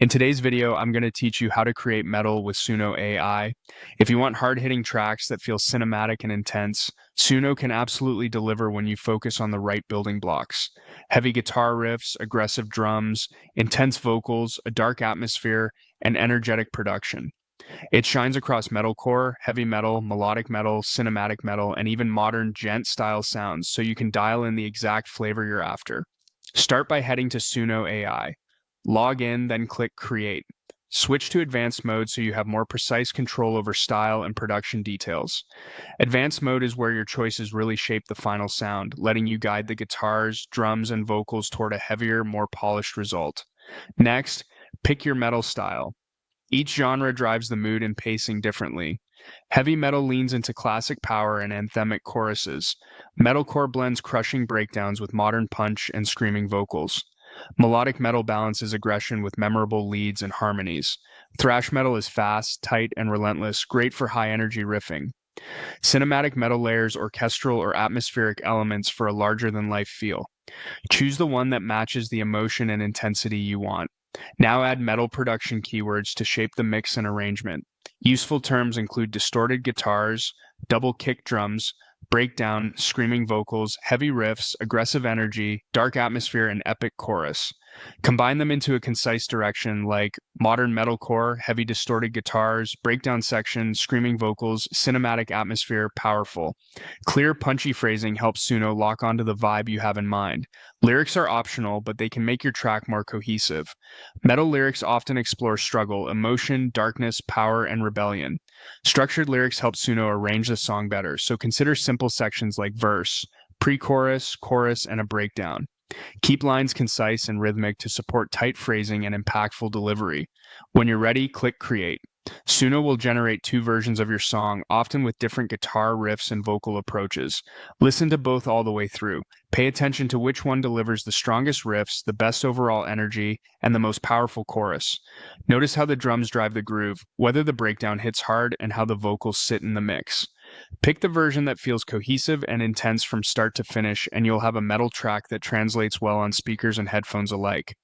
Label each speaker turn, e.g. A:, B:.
A: In today's video, I'm going to teach you how to create metal with Suno AI. If you want hard-hitting tracks that feel cinematic and intense, Suno can absolutely deliver when you focus on the right building blocks. Heavy guitar riffs, aggressive drums, intense vocals, a dark atmosphere, and energetic production. It shines across metalcore, heavy metal, melodic metal, cinematic metal, and even modern gent-style sounds, so you can dial in the exact flavor you're after. Start by heading to Suno AI. Log in, then click Create. Switch to Advanced Mode so you have more precise control over style and production details. Advanced Mode is where your choices really shape the final sound, letting you guide the guitars, drums, and vocals toward a heavier, more polished result. Next, pick your metal style. Each genre drives the mood and pacing differently. Heavy metal leans into classic power and anthemic choruses. Metalcore blends crushing breakdowns with modern punch and screaming vocals. Melodic metal balances aggression with memorable leads and harmonies. Thrash metal is fast, tight, and relentless, great for high-energy riffing. Cinematic metal layers orchestral or atmospheric elements for a larger-than-life feel. Choose the one that matches the emotion and intensity you want. Now add metal production keywords to shape the mix and arrangement. Useful terms include distorted guitars, double kick drums, breakdown, screaming vocals, heavy riffs, aggressive energy, dark atmosphere, and epic chorus. Combine them into a concise direction like modern metalcore, heavy distorted guitars, breakdown section, screaming vocals, cinematic atmosphere, powerful. Clear, punchy phrasing helps Suno lock onto the vibe you have in mind. Lyrics are optional, but they can make your track more cohesive. Metal lyrics often explore struggle, emotion, darkness, power, and rebellion. Structured lyrics help Suno arrange the song better, so consider simple sections like verse, pre-chorus, chorus, and a breakdown. Keep lines concise and rhythmic to support tight phrasing and impactful delivery. When you're ready, click Create. Suno will generate two versions of your song, often with different guitar riffs and vocal approaches. Listen to both all the way through. Pay attention to which one delivers the strongest riffs, the best overall energy, and the most powerful chorus. Notice how the drums drive the groove, whether the breakdown hits hard, and how the vocals sit in the mix. Pick the version that feels cohesive and intense from start to finish, and you'll have a metal track that translates well on speakers and headphones alike.